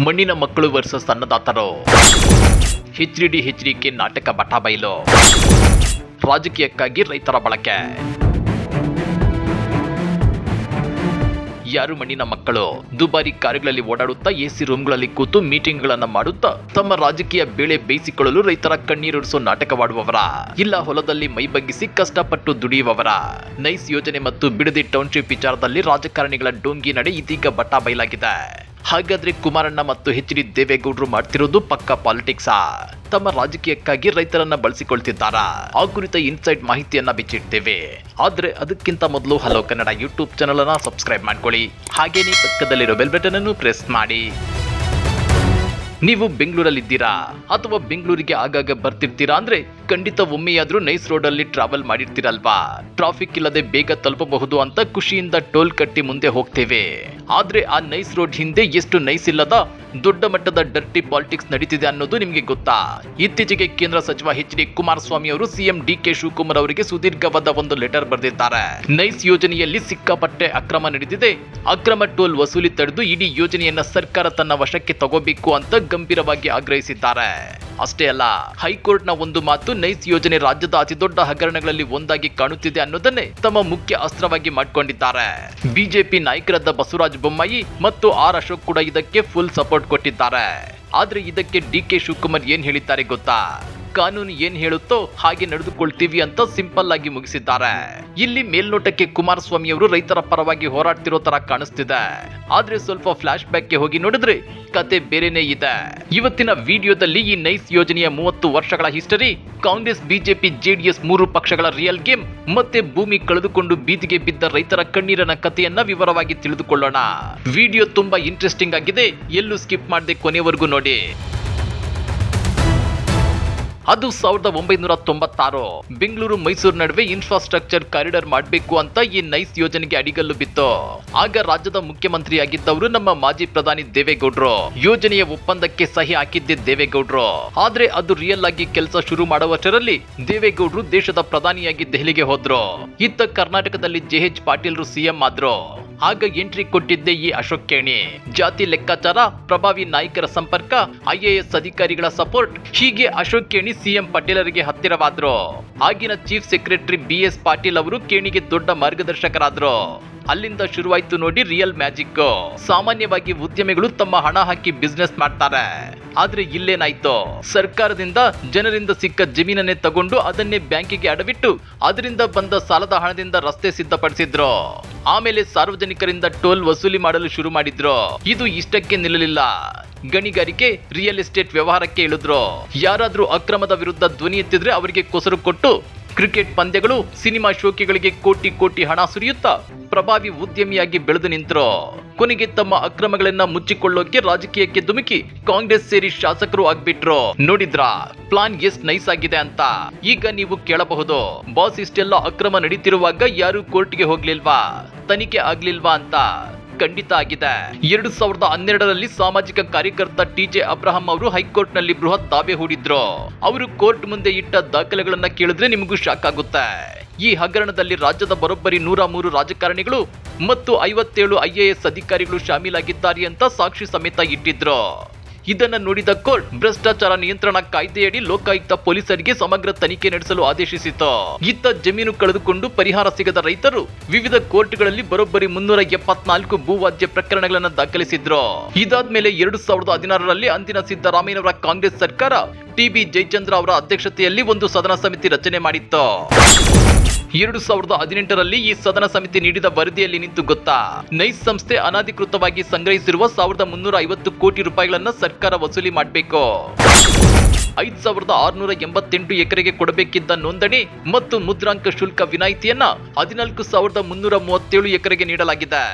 ಮಣ್ಣಿನ ಮಕ್ಕಳು versus ಅನ್ನದಾತರು. HDK ನಾಟಕ ಬಟಾಬೈಲು. ರಾಜಕೀಯಕ್ಕಾಗಿ ರೈತರ ಬಳಕೆ. ಯಾರು ಮಣ್ಣಿನ ಮಕ್ಕಳು ದುಬಾರಿ ಕಾರುಗಳಲ್ಲಿ ಓಡಾಡುತ್ತಾ ಎಸಿ ರೂಮ್ಗಳಲ್ಲಿ ಕೂತು ಮೀಟಿಂಗ್ಗಳನ್ನ ಮಾಡುತ್ತಾ ತಮ್ಮ ರಾಜಕೀಯ ಬೇಳೆ ಬೇಯಿಸಿಕೊಳ್ಳಲು ರೈತರ ಕಣ್ಣೀರುರಿಸೋ ನಾಟಕವಾಡುವವರ, ಇಲ್ಲ ಹೊಲದಲ್ಲಿ ಮೈ ಬಗ್ಗಿಸಿ ಕಷ್ಟಪಟ್ಟು ದುಡಿಯುವವರ. ನೈಸ್ ಯೋಜನೆ ಮತ್ತು ಬಿಡದಿ ಟೌನ್ಶಿಪ್ ವಿಚಾರದಲ್ಲಿ ರಾಜಕಾರಣಿಗಳ ಡೋಂಗಿ ನಡೆ ಇದೀಗ ಬಟಾಬೈಲಾಗಿದೆ. ಹಾಗಾದ್ರೆ ಕುಮಾರಣ್ಣ ಮತ್ತು HD ದೇವೇಗೌಡರು ಮಾಡ್ತಿರೋದು ಪಕ್ಕಾ ಪಾಲಿಟಿಕ್ಸಾ? ತಮ್ಮ ರಾಜಕೀಯಕ್ಕಾಗಿ ರೈತರನ್ನ ಬಳಸಿಕೊಳ್ತಿದ್ದಾರಾ? ಆ ಕುರಿತ ಇನ್ಸೈಡ್ ಮಾಹಿತಿಯನ್ನ ಬಿಚ್ಚಿಡ್ತೇವೆ. ಆದ್ರೆ ಅದಕ್ಕಿಂತ ಮೊದಲು ಹಲೋ ಕನ್ನಡ ಯೂಟ್ಯೂಬ್ ಚಾನಲ್ ಅನ್ನ ಸಬ್ಸ್ಕ್ರೈಬ್ ಮಾಡ್ಕೊಳ್ಳಿ. ಹಾಗೇನೇ ಪಕ್ಕದಲ್ಲಿರೋ ಬೆಲ್ ಬಟನ್ ಅನ್ನು ಪ್ರೆಸ್ ಮಾಡಿ. ನೀವು ಬೆಂಗಳೂರಲ್ಲಿದ್ದೀರಾ ಅಥವಾ ಬೆಂಗಳೂರಿಗೆ ಆಗಾಗ ಬರ್ತಿರ್ತೀರಾ ಅಂದ್ರೆ ಖಂಡಿತ ಒಮ್ಮೆಯಾದ್ರೂ ನೈಸ್ ರೋಡ್ ಅಲ್ಲಿ ಟ್ರಾವೆಲ್ ಮಾಡಿರ್ತೀರಲ್ವಾ? ಟ್ರಾಫಿಕ್ ಇಲ್ಲದೆ ಬೇಗ ತಲುಪಬಹುದು ಅಂತ ಖುಷಿಯಿಂದ ಟೋಲ್ ಕಟ್ಟಿ ಮುಂದೆ ಹೋಗ್ತೇವೆ. ಆದ್ರೆ ಆ ನೈಸ್ ರೋಡ್ ಹಿಂದೆ ಎಷ್ಟು ನೈಸ್ ಇಲ್ಲದ ದೊಡ್ಡ ಮಟ್ಟದ ಡರ್ಟಿ ಪಾಲಿಟಿಕ್ಸ್ ನಡೀತಿದೆ ಅನ್ನೋದು ನಿಮಗೆ ಗೊತ್ತಾ? ಇತ್ತೀಚೆಗೆ ಕೇಂದ್ರ ಸಚಿವ HD ಕುಮಾರಸ್ವಾಮಿ ಅವರು CM DK ಶಿವಕುಮಾರ್ ಅವರಿಗೆ ಸುದೀರ್ಘವಾದ ಒಂದು ಲೆಟರ್ ಬರೆದಿದ್ದಾರೆ. ನೈಸ್ ಯೋಜನೆಯಲ್ಲಿ ಸಿಕ್ಕಾಪಟ್ಟೆ ಅಕ್ರಮ ನಡೆದಿದೆ. ಅಕ್ರಮ ಟೋಲ್ ವಸೂಲಿ ತಡೆದು ಇಡೀ ಯೋಜನೆಯನ್ನ ಸರ್ಕಾರ ತನ್ನ ವಶಕ್ಕೆ ತಗೋಬೇಕು ಅಂತ ಗಂಭೀರವಾಗಿ ಆಗ್ರಹಿಸಿದ್ದಾರೆ. ಅಷ್ಟೇ ಅಲ್ಲ, ಹೈಕೋರ್ಟ್ ನ ಒಂದು ಮಾತು ನೈಸ್ ಯೋಜನೆ ರಾಜ್ಯದ ಅತಿದೊಡ್ಡ ಹಗರಣಗಳಲ್ಲಿ ಒಂದಾಗಿ ಕಾಣುತ್ತಿದೆ ಅನ್ನೋದನ್ನೇ ತಮ್ಮ ಮುಖ್ಯ ಅಸ್ತ್ರವಾಗಿ ಮಾಡಿಕೊಂಡಿದ್ದಾರೆ. ಬಿಜೆಪಿ ನಾಯಕರಾದ ಬಸವರಾಜ ಬೊಮ್ಮಾಯಿ ಮತ್ತು R ಅಶೋಕ್ ಕೂಡ ಇದಕ್ಕೆ ಫುಲ್ ಸಪೋರ್ಟ್ ಕೊಟ್ಟಿದ್ದಾರೆ. ಆದ್ರೆ ಇದಕ್ಕೆ DK ಶಿವಕುಮಾರ್ ಏನ್ ಹೇಳಿದ್ದಾರೆ ಗೊತ್ತಾ? ಕಾನೂನು ಏನ್ ಹೇಳುತ್ತೋ ಹಾಗೆ ನಡೆದುಕೊಳ್ತೀವಿ ಅಂತ ಸಿಂಪಲ್ ಆಗಿ ಮುಗಿಸಿದ್ದಾರೆ. ಇಲ್ಲಿ ಮೇಲ್ನೋಟಕ್ಕೆ ಕುಮಾರಸ್ವಾಮಿ ಅವರು ರೈತರ ಪರವಾಗಿ ಹೋರಾಡ್ತಿರೋ ತರ ಕಾಣಿಸ್ತಿದೆ. ಆದ್ರೆ ಸ್ವಲ್ಪ ಫ್ಲಾಶ್ ಬ್ಯಾಕ್ ಗೆ ಹೋಗಿ ನೋಡಿದ್ರೆ ಕತೆ ಬೇರೆನೇ ಇದೆ. ಇವತ್ತಿನ ವಿಡಿಯೋದಲ್ಲಿ ಈ ನೈಸ್ ಯೋಜನೆಯ 30 ವರ್ಷಗಳ ಹಿಸ್ಟರಿ, ಕಾಂಗ್ರೆಸ್ BJP JDS 3 ಪಕ್ಷಗಳ ರಿಯಲ್ ಗೇಮ್ ಮತ್ತೆ ಭೂಮಿ ಕಳೆದುಕೊಂಡು ಬೀದಿಗೆ ಬಿದ್ದ ರೈತರ ಕಣ್ಣೀರನ ಕಥೆಯನ್ನ ವಿವರವಾಗಿ ತಿಳಿದುಕೊಳ್ಳೋಣ. ವಿಡಿಯೋ ತುಂಬಾ ಇಂಟ್ರೆಸ್ಟಿಂಗ್ ಆಗಿದೆ, ಎಲ್ಲೂ ಸ್ಕಿಪ್ ಮಾಡದೆ ಕೊನೆವರೆಗೂ ನೋಡಿ. ಅದು 1996 ಬೆಂಗಳೂರು ಮೈಸೂರು ನಡುವೆ ಇನ್ಫ್ರಾಸ್ಟ್ರಕ್ಚರ್ ಕಾರಿಡಾರ್ ಮಾಡಬೇಕು ಅಂತ ಈ ನೈಸ್ ಯೋಜನೆಗೆ ಅಡಿಗಲ್ಲು ಬಿತ್ತು. ಆಗ ರಾಜ್ಯದ ಮುಖ್ಯಮಂತ್ರಿಯಾಗಿದ್ದವರು ನಮ್ಮ ಮಾಜಿ ಪ್ರಧಾನಿ ದೇವೇಗೌಡರು. ಯೋಜನೆಯ ಒಪ್ಪಂದಕ್ಕೆ ಸಹಿ ಹಾಕಿದ್ದೆ ದೇವೇಗೌಡರು. ಆದ್ರೆ ಅದು ರಿಯಲ್ ಆಗಿ ಕೆಲಸ ಶುರು ಮಾಡುವಷ್ಟರಲ್ಲಿ ದೇವೇಗೌಡರು ದೇಶದ ಪ್ರಧಾನಿಯಾಗಿ ದೆಹಲಿಗೆ ಹೋದ್ರು. ಇತ್ತ ಕರ್ನಾಟಕದಲ್ಲಿ JH ಪಾಟೀಲ್ರು CM ಆದ್ರು. ಆಗ ಎಂಟ್ರಿ ಕೊಟ್ಟಿದ್ದೆ ಈ ಅಶೋಕ್ ಕೇಣಿ. ಜಾತಿ ಲೆಕ್ಕಾಚಾರ, ಪ್ರಭಾವಿ ನಾಯಕರ ಸಂಪರ್ಕ, IAS ಅಧಿಕಾರಿಗಳ ಸಪೋರ್ಟ್, ಹೀಗೆ ಅಶೋಕ್ ಕೇಣಿ CM ಪಟೇಲರಿಗೆ ಹತ್ತಿರವಾದ್ರು. ಆಗಿನ ಚೀಫ್ ಸೆಕ್ರೆಟರಿ BS ಪಾಟೀಲ್ ಅವರು ಕೇಣಿಗೆ ದೊಡ್ಡ ಮಾರ್ಗದರ್ಶಕರಾದ್ರು. ಅಲ್ಲಿಂದ ಶುರುವಾಯ್ತು ನೋಡಿ ರಿಯಲ್ ಮ್ಯಾಜಿಕ್. ಸಾಮಾನ್ಯವಾಗಿ ಉದ್ಯಮಿಗಳು ತಮ್ಮ ಹಣ ಹಾಕಿ ಬಿಸ್ನೆಸ್ ಮಾಡ್ತಾರೆ. ಆದ್ರೆ ಇಲ್ಲೇನಾಯ್ತು? ಸರ್ಕಾರದಿಂದ ಜನರಿಂದ ಸಿಕ್ಕ ಜಮೀನನ್ನೇ ತಗೊಂಡು ಅದನ್ನೇ ಬ್ಯಾಂಕಿಗೆ ಅಡವಿಟ್ಟು ಅದರಿಂದ ಬಂದ ಸಾಲದ ಹಣದಿಂದ ರಸ್ತೆ ಸಿದ್ಧಪಡಿಸಿದ್ರು. ಆಮೇಲೆ ಸಾರ್ವಜನಿಕರಿಂದ ಟೋಲ್ ವಸೂಲಿ ಮಾಡಲು ಶುರು ಮಾಡಿದ್ರು. ಇದು ಇಷ್ಟಕ್ಕೆ ನಿಲ್ಲಲಿಲ್ಲ. ಗಣಿಗಾರಿಕೆ, ರಿಯಲ್ ಎಸ್ಟೇಟ್ ವ್ಯವಹಾರಕ್ಕೆ ಇಳಿದ್ರು. ಯಾರಾದ್ರೂ ಅಕ್ರಮದ ವಿರುದ್ಧ ಧ್ವನಿ ಎತ್ತಿದ್ರೆ ಅವರಿಗೆ ಕೊಸರು ಕೊಟ್ಟು ಕ್ರಿಕೆಟ್ ಪಂದ್ಯಗಳು, ಸಿನಿಮಾ ಶೋಕಿಗಳಿಗೆ ಕೋಟಿ ಕೋಟಿ ಹಣ ಸುರಿಯುತ್ತಾ ಪ್ರಭಾವಿ ಉದ್ಯಮಿಯಾಗಿ ಬೆಳೆದು ನಿಂತರು. ಕೊನೆಗೆ ತಮ್ಮ ಅಕ್ರಮಗಳನ್ನ ಮುಚ್ಚಿಕೊಳ್ಳೋಕೆ ರಾಜಕೀಯಕ್ಕೆ ಧುಮುಕಿ ಕಾಂಗ್ರೆಸ್ ಸೇರಿ ಶಾಸಕರು ಆಗ್ಬಿಟ್ರು. ನೋಡಿದ್ರಾ ಪ್ಲಾನ್ ಎಷ್ಟ್ ನೈಸ್ ಆಗಿದೆ ಅಂತ? ಈಗ ನೀವು ಕೇಳಬಹುದು, ಬಾಸ್ ಇಷ್ಟೆಲ್ಲ ಅಕ್ರಮ ನಡೀತಿರುವಾಗ ಯಾರು ಕೋರ್ಟ್ಗೆ ಹೋಗ್ಲಿಲ್ವಾ, ತನಿಖೆ ಆಗ್ಲಿಲ್ವಾ ಅಂತ. ಖಂಡಿತ ಆಗಿದೆ. 2012ರಲ್ಲಿ ಸಾಮಾಜಿಕ ಕಾರ್ಯಕರ್ತ TJ ಅಬ್ರಹಂ ಅವರು ಹೈಕೋರ್ಟ್ ನಲ್ಲಿ ಬೃಹತ್ ದಾವೆ ಹೂಡಿದ್ರು. ಅವರು ಕೋರ್ಟ್ ಮುಂದೆ ಇಟ್ಟ ದಾಖಲೆಗಳನ್ನ ಕೇಳಿದ್ರೆ ನಿಮಗೂ ಶಾಕ್ ಆಗುತ್ತೆ. ಈ ಹಗರಣದಲ್ಲಿ ರಾಜ್ಯದ ಬರೋಬ್ಬರಿ 103 ರಾಜಕಾರಣಿಗಳು ಮತ್ತು 57 IAS ಅಧಿಕಾರಿಗಳು ಶಾಮೀಲಾಗಿದ್ದಾರೆ ಅಂತ ಸಾಕ್ಷಿ ಸಮೇತ ಇಟ್ಟಿದ್ರು. ಇದನ್ನ ನೋಡಿದ ಕೋರ್ಟ್ ಭ್ರಷ್ಟಾಚಾರ ನಿಯಂತ್ರಣ ಕಾಯ್ದೆಯಡಿ ಲೋಕಾಯುಕ್ತ ಪೊಲೀಸರಿಗೆ ಸಮಗ್ರ ತನಿಖೆ ನಡೆಸಲು ಆದೇಶಿಸಿತು. ಇತ್ತ ಜಮೀನು ಕಳೆದುಕೊಂಡು ಪರಿಹಾರ ಸಿಗದ ರೈತರು ವಿವಿಧ ಕೋರ್ಟ್ಗಳಲ್ಲಿ ಬರೋಬ್ಬರಿ 374 ಭೂವಾಜ್ಯ ಪ್ರಕರಣಗಳನ್ನು ದಾಖಲಿಸಿದ್ರು. ಇದಾದ್ಮೇಲೆ 2016ರಲ್ಲಿ ಅಂದಿನ ಸಿದ್ದರಾಮಯ್ಯನವರ ಕಾಂಗ್ರೆಸ್ ಸರ್ಕಾರ TB ಜಯಚಂದ್ರ ಅವರ ಅಧ್ಯಕ್ಷತೆಯಲ್ಲಿ ಒಂದು ಸದನ ಸಮಿತಿ ರಚನೆ ಮಾಡಿತ್ತು. 2018ರಲ್ಲಿ ಈ ಸದನ ಸಮಿತಿ ನೀಡಿದ ವರದಿಯಲ್ಲಿ ನಿಂತು ಗೊತ್ತಾ? ನೈಸ್ ಸಂಸ್ಥೆ ಅನಧಿಕೃತವಾಗಿ ಸಂಗ್ರಹಿಸಿರುವ 1350 ಕೋಟಿ ರೂಪಾಯಿಗಳನ್ನ ಸರ್ಕಾರ ವಸೂಲಿ ಮಾಡಬೇಕು. 5688 ಎಕರೆಗೆ ಕೊಡಬೇಕಿದ್ದ ನೋಂದಣಿ ಮತ್ತು ಮುದ್ರಾಂಕ ಶುಲ್ಕ ವಿನಾಯಿತಿಯನ್ನ 14337 ಎಕರೆಗೆ ನೀಡಲಾಗಿದೆ.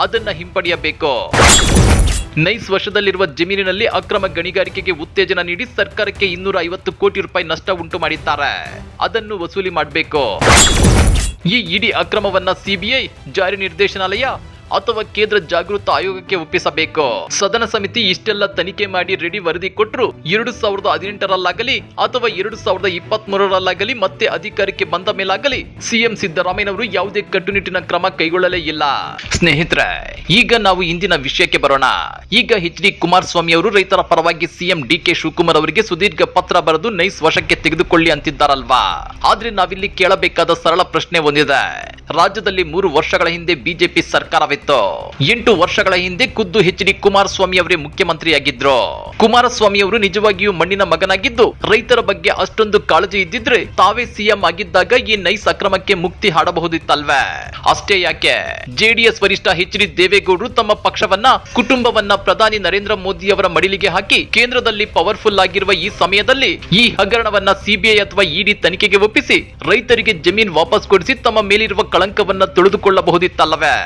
ಅದನ್ನ ಹಿಂಪಡೆಯಬೇಕು. ನೈಸ್ ವಶದಲ್ಲಿರುವ ಜಮೀನಿನಲ್ಲಿ ಅಕ್ರಮ ಗಣಿಗಾರಿಕೆಗೆ ಉತ್ತೇಜನ ನೀಡಿ ಸರ್ಕಾರಕ್ಕೆ 250 ಕೋಟಿ ರೂಪಾಯಿ ನಷ್ಟ ಉಂಟು ಮಾಡಿದ್ದಾರೆ. ಅದನ್ನು ವಸೂಲಿ ಮಾಡಬೇಕು. ಈ ಇಡೀ ಅಕ್ರಮವನ್ನ CBI, ಜಾರಿ ನಿರ್ದೇಶನಾಲಯ ಅಥವಾ ಕೇಂದ್ರ ಜಾಗೃತ ಆಯೋಗಕ್ಕೆ ಒಪ್ಪಿಸಬೇಕು. ಸದನ ಸಮಿತಿ ಇಷ್ಟೆಲ್ಲ ತನಿಖೆ ಮಾಡಿ ರೆಡಿ ವರದಿ ಕೊಟ್ಟರು 2018ರಲ್ಲಾಗಲಿ ಅಥವಾ 2023ರಲ್ಲಾಗಲಿ ಮತ್ತೆ ಅಧಿಕಾರಕ್ಕೆ ಬಂದ ಮೇಲಾಗಲಿ ಸಿಎಂ ಸಿದ್ದರಾಮಯ್ಯನವರು ಯಾವುದೇ ಕಟ್ಟುನಿಟ್ಟಿನ ಕ್ರಮ ಕೈಗೊಳ್ಳಲೇ ಇಲ್ಲ. ಸ್ನೇಹಿತರೆ, ಈಗ ನಾವು ಇಂದಿನ ವಿಷಯಕ್ಕೆ ಬರೋಣ. ಈಗ ಎಚ್.ಡಿ. ಕುಮಾರಸ್ವಾಮಿ ಅವರು ರೈತರ ಪರವಾಗಿ ಸಿಎಂ ಡಿ.ಕೆ. ಶಿವಕುಮಾರ್ ಅವರಿಗೆ ಸುದೀರ್ಘ ಪತ್ರ ಬರೆದು ನೈಸ್ ವಶಕ್ಕೆ ತೆಗೆದುಕೊಳ್ಳಿ ಅಂತಿದ್ದಾರಲ್ವಾ. ಆದ್ರೆ ನಾವಿಲ್ಲಿ ಕೇಳಬೇಕಾದ ಸರಳ ಪ್ರಶ್ನೆ ಒಂದಿದೆ. ರಾಜ್ಯದಲ್ಲಿ 3 ವರ್ಷಗಳ ಹಿಂದೆ ಬಿಜೆಪಿ ಸರ್ಕಾರವಿತ್ತು. 8 ವರ್ಷಗಳ ಹಿಂದೆ ಖುದ್ದು ಎಚ್.ಡಿ. ಕುಮಾರಸ್ವಾಮಿ ಅವರೇ ಮುಖ್ಯಮಂತ್ರಿಯಾಗಿದ್ರು. ಕುಮಾರಸ್ವಾಮಿ ಅವರು ನಿಜವಾಗಿಯೂ ಮಣ್ಣಿನ ಮಗನಾಗಿದ್ದು ರೈತರ ಬಗ್ಗೆ ಅಷ್ಟೊಂದು ಕಾಳಜಿ ಇದ್ದಿದ್ರೆ ತಾವೇ ಸಿಎಂ ಆಗಿದ್ದಾಗ ಈ ನೈಸ್ ಅಕ್ರಮಕ್ಕೆ ಮುಕ್ತಿ ಹಾಡಬಹುದಿತ್ತಲ್ವೇ. ಅಷ್ಟೇ ಯಾಕೆ, ಜೆಡಿಎಸ್ ವರಿಷ್ಠ ಎಚ್.ಡಿ. ದೇವೇಗೌಡರು ತಮ್ಮ ಪಕ್ಷವನ್ನ ಕುಟುಂಬವನ್ನ ಪ್ರಧಾನಿ ನರೇಂದ್ರ ಮೋದಿ ಅವರ ಮಡಿಲಿಗೆ ಹಾಕಿ ಕೇಂದ್ರದಲ್ಲಿ ಪವರ್ಫುಲ್ ಆಗಿರುವ ಈ ಸಮಯದಲ್ಲಿ ಈ ಹಗರಣವನ್ನ ಸಿಬಿಐ ಅಥವಾ ಇಡಿ ತನಿಖೆಗೆ ಒಪ್ಪಿಸಿ ರೈತರಿಗೆ ಜಮೀನ್ ವಾಪಸ್ ಕೊಡಿಸಿ ತಮ್ಮ ಮೇಲಿರುವ ಕಳಂಕವನ್ನ ತಿಳಿದುಕೊಳ್ಳಬಹುದಿತ್ತಲ್ಲವೇ.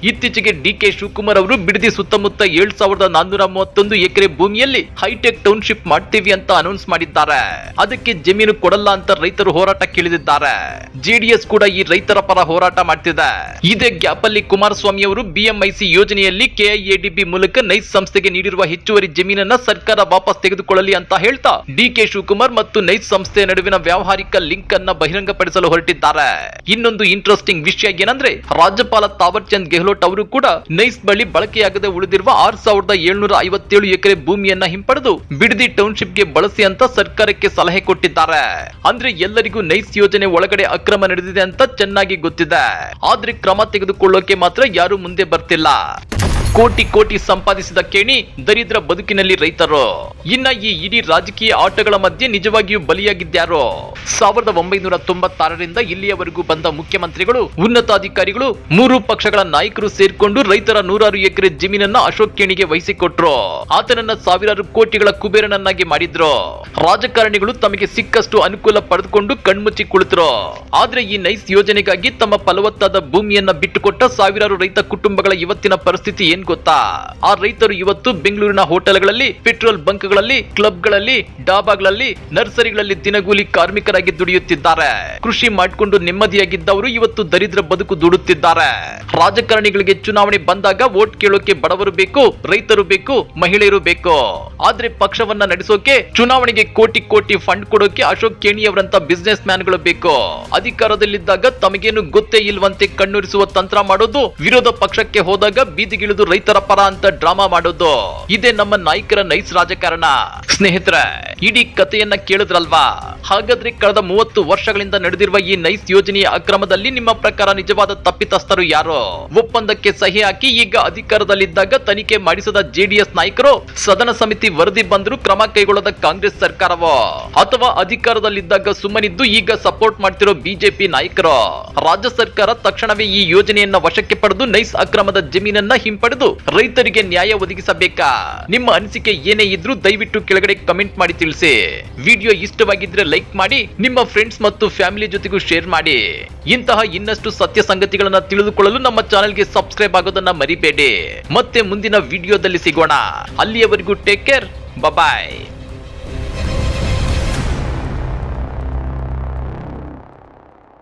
ಇತ್ತೀಚೆಗೆ ಡಿ.ಕೆ. ಶಿವಕುಮಾರ್ ಅವರು ಬಿಡದಿ ಸುತ್ತಮುತ್ತ 7431 ಎಕರೆ ಭೂಮಿಯಲ್ಲಿ ಹೈಟೆಕ್ ಟೌನ್ಶಿಪ್ ಮಾಡ್ತೀವಿ ಅಂತ ಅನೌನ್ಸ್ ಮಾಡಿದ್ದಾರೆ. ಅದಕ್ಕೆ ಜಮೀನು ಕೊಡಲ್ಲ ಅಂತ ರೈತರು ಹೋರಾಟಕ್ಕೆ ಇಳಿದಿದ್ದಾರೆ. ಜೆಡಿಎಸ್ ಕೂಡ ಈ ರೈತರ ಪರ ಹೋರಾಟ ಮಾಡ್ತಿದೆ. ಇದೇ ಗ್ಯಾಪ್ ಅಲ್ಲಿ ಕುಮಾರಸ್ವಾಮಿ ಅವರು ಬಿಎಂಐಸಿ ಯೋಜನೆಯಲ್ಲಿ ಕೆಐಎಡಿಬಿ ಮೂಲಕ ನೈಸ್ ಸಂಸ್ಥೆಗೆ ನೀಡಿರುವ ಹೆಚ್ಚುವರಿ ಜಮೀನನ್ನ ಸರ್ಕಾರ ವಾಪಸ್ ತೆಗೆದುಕೊಳ್ಳಲಿ ಅಂತ ಹೇಳ್ತಾ ಡಿ.ಕೆ. ಶಿವಕುಮಾರ್ ಮತ್ತು ನೈಸ್ ಸಂಸ್ಥೆಯ ನಡುವಿನ ವ್ಯಾವಹಾರಿಕ ಲಿಂಕ್ ಅನ್ನ ಬಹಿರಂಗಪಡಿಸಲು ಹೊರಟಿದ್ದಾರೆ. ಇನ್ನೊಂದು ಇಂಟ್ರೆಸ್ಟಿಂಗ್ ವಿಷಯ ಏನಂದ್ರೆ, ರಾಜ್ಯಪಾಲ ತಾವರ್ ಚಂದ್ ಗೆಹ್ಲೋಟ್ ಅವರು ಕೂಡ ನೈಸ್ ಬಳಿ ಬಳಕೆಯಾಗದೆ ಉಳಿದಿರುವ 6757 ಎಕರೆ ಭೂಮಿಯನ್ನ ಹಿಂಪಡೆದು ಬಿಡದಿ ಟೌನ್ಶಿಪ್ಗೆ ಬಳಸಿ ಅಂತ ಸರ್ಕಾರಕ್ಕೆ ಸಲಹೆ ಕೊಟ್ಟಿದ್ದಾರೆ. ಅಂದ್ರೆ ಎಲ್ಲರಿಗೂ ನೈಸ್ ಯೋಜನೆ ಒಳಗಡೆ ಅಕ್ರಮ ನಡೆದಿದೆ ಅಂತ ಚೆನ್ನಾಗಿ ಗೊತ್ತಿದೆ. ಆದ್ರೆ ಕ್ರಮ ತೆಗೆದುಕೊಳ್ಳೋಕೆ ಮಾತ್ರ ಯಾರು ಮುಂದೆ ಬರ್ತಿಲ್ಲ. ಕೋಟಿ ಸಂಪಾದಿಸಿದ ಕೇಣಿ ದರಿದ್ರ ಬದುಕಿನಲ್ಲಿ ರೈತರು. ಇನ್ನ ಈ ಇಡೀ ರಾಜಕೀಯ ಆಟಗಳ ಮಧ್ಯೆ ನಿಜವಾಗಿಯೂ ಬಲಿಯಾಗಿದ್ಯಾರೋ? 1996ರಿಂದ ಇಲ್ಲಿಯವರೆಗೂ ಬಂದ ಮುಖ್ಯಮಂತ್ರಿಗಳು, ಉನ್ನತಾಧಿಕಾರಿಗಳು, 3 ಪಕ್ಷಗಳ ನಾಯಕರು ಸೇರ್ಕೊಂಡು ರೈತರ 100 ಎಕರೆ ಜಮೀನನ್ನ ಅಶೋಕ್ ಕೇಣಿಗೆ ವಹಿಸಿಕೊಟ್ರು. ಆತನನ್ನ ಸಾವಿರಾರು ಕೋಟಿಗಳ ಕುಬೇರನನ್ನಾಗಿ ಮಾಡಿದ್ರು. ರಾಜಕಾರಣಿಗಳು ತಮಗೆ ಸಿಕ್ಕಷ್ಟು ಅನುಕೂಲ ಪಡೆದುಕೊಂಡು ಕಣ್ಮುಚ್ಚಿ ಕುಳಿತರು. ಆದ್ರೆ ಈ ನೈಸ್ ಯೋಜನೆಗಾಗಿ ತಮ್ಮ ಫಲವತ್ತಾದ ಭೂಮಿಯನ್ನ ಬಿಟ್ಟುಕೊಟ್ಟ ಸಾವಿರಾರು ರೈತ ಕುಟುಂಬಗಳ ಇವತ್ತಿನ ಪರಿಸ್ಥಿತಿ ಏನ್ ಗೊತ್ತಾ? ಆ ರೈತರು ಇವತ್ತು ಬೆಂಗಳೂರಿನ ಹೋಟೆಲ್ಗಳಲ್ಲಿ, ಪೆಟ್ರೋಲ್ ಬಂಕ್ಗಳಲ್ಲಿ, ಕ್ಲಬ್ಗಳಲ್ಲಿ, ಡಾಬಾಗಳಲ್ಲಿ, ನರ್ಸರಿಗಳಲ್ಲಿ ದಿನಗೂಲಿ ಕಾರ್ಮಿಕರಾಗಿ ದುಡಿಯುತ್ತಿದ್ದಾರೆ. ಕೃಷಿ ಮಾಡಿಕೊಂಡು ನೆಮ್ಮದಿಯಾಗಿದ್ದವರು ಇವತ್ತು ದರಿದ್ರ ಬದುಕು ದುಡುತ್ತಿದ್ದಾರೆ. ರಾಜಕಾರಣಿಗಳಿಗೆ ಚುನಾವಣೆ ಬಂದಾಗ ವೋಟ್ ಕೇಳೋಕೆ ಬಡವರು ಬೇಕು, ರೈತರು ಬೇಕು, ಮಹಿಳೆಯರು ಬೇಕು. ಆದ್ರೆ ಪಕ್ಷವನ್ನ ನಡೆಸೋಕೆ, ಚುನಾವಣೆಗೆ ಕೋಟಿ ಫಂಡ್ ಕೊಡೋಕೆ ಅಶೋಕ್ ಕೇಣಿಯವರಂತ ಬಿಸಿನೆಸ್ ಮ್ಯಾನ್ ಗಳು ಬೇಕು. ಅಧಿಕಾರದಲ್ಲಿದ್ದಾಗ ತಮಗೇನು ಗೊತ್ತೇ ಇಲ್ವಂತೆ ಕಣ್ಣುರಿಸುವ ತಂತ್ರ ಮಾಡೋದು, ವಿರೋಧ ಪಕ್ಷಕ್ಕೆ ಹೋದಾಗ ಬೀದಿಗಿಳಿದು ರೈತರ ಪರ ಅಂತ ಡ್ರಾಮಾ ಮಾಡೋದು, ಇದೇ ನಮ್ಮ ನಾಯಕರ ನೈಸ್ ರಾಜಕಾರಣ. ಸ್ನೇಹಿತರೆ, ಇಡೀ ಕಥೆಯನ್ನ ಕೇಳಿದ್ರಲ್ವಾ? ಹಾಗಾದ್ರೆ ಕಳೆದ 30 ವರ್ಷಗಳಿಂದ ನಡೆದಿರುವ ಈ ನೈಸ್ ಯೋಜನೆಯ ಅಕ್ರಮದಲ್ಲಿ ನಿಮ್ಮ ಪ್ರಕಾರ ನಿಜವಾದ ತಪ್ಪಿತಸ್ಥರು ಯಾರು? ಒಪ್ಪಂದಕ್ಕೆ ಸಹಿ ಹಾಕಿ ಈಗ ಅಧಿಕಾರದಲ್ಲಿದ್ದಾಗ ತನಿಖೆ ಮಾಡಿಸದ ಜೆಡಿಎಸ್ ನಾಯಕರು, ಸದನ ಸಮಿತಿ ವರದಿ ಬಂದರೂ ಕ್ರಮ ಕೈಗೊಳ್ಳದ ಕಾಂಗ್ರೆಸ್ ಸರ್ಕಾರವೋ, ಅಥವಾ ಅಧಿಕಾರದಲ್ಲಿದ್ದಾಗ ಸುಮ್ಮನಿದ್ದು ಈಗ ಸಪೋರ್ಟ್ ಮಾಡ್ತಿರೋ ಬಿಜೆಪಿ ನಾಯಕರು? ರಾಜ್ಯ ಸರ್ಕಾರ ತಕ್ಷಣವೇ ಈ ಯೋಜನೆಯನ್ನ ವಶಕ್ಕೆ ಪಡೆದು ನೈಸ್ ಅಕ್ರಮದ ಜಮೀನನ್ನ ಹಿಂಪಡೆದು ರೈತರಿಗೆ ನ್ಯಾಯ ಒದಗಿಸಬೇಕಾ? ನಿಮ್ಮ ಅನಿಸಿಕೆ ಏನೇ ಇದ್ರೂ ದಯವಿಟ್ಟು ಕೆಳಗಡೆ ಕಮೆಂಟ್ ಮಾಡಿ ತಿಳಿಸಿ. ವಿಡಿಯೋ ಇಷ್ಟವಾಗಿದ್ರೆ ಲೈಕ್ ಮಾಡಿ, ನಿಮ್ಮ ಫ್ರೆಂಡ್ಸ್ ಮತ್ತು ಫ್ಯಾಮಿಲಿ ಜೊತೆಗೂ ಶೇರ್ ಮಾಡಿ. ಇಂತಹ ಇನ್ನಷ್ಟು ಸತ್ಯ ಸಂಗತಿಗಳನ್ನ ತಿಳಿದುಕೊಳ್ಳಲು ನಮ್ಮ ಚಾನೆಲ್ಗೆ ಸಬ್ಸ್ಕ್ರೈಬ್ ಆಗೋದನ್ನ ಮರಿಬೇಡಿ. ಮತ್ತೆ ಮುಂದಿನ ವಿಡಿಯೋದಲ್ಲಿ ಸಿಗೋಣ. ಅಲ್ಲಿಯವರೆಗೂ ಟೇಕ್ ಕೇರ್, ಬಾಯ್.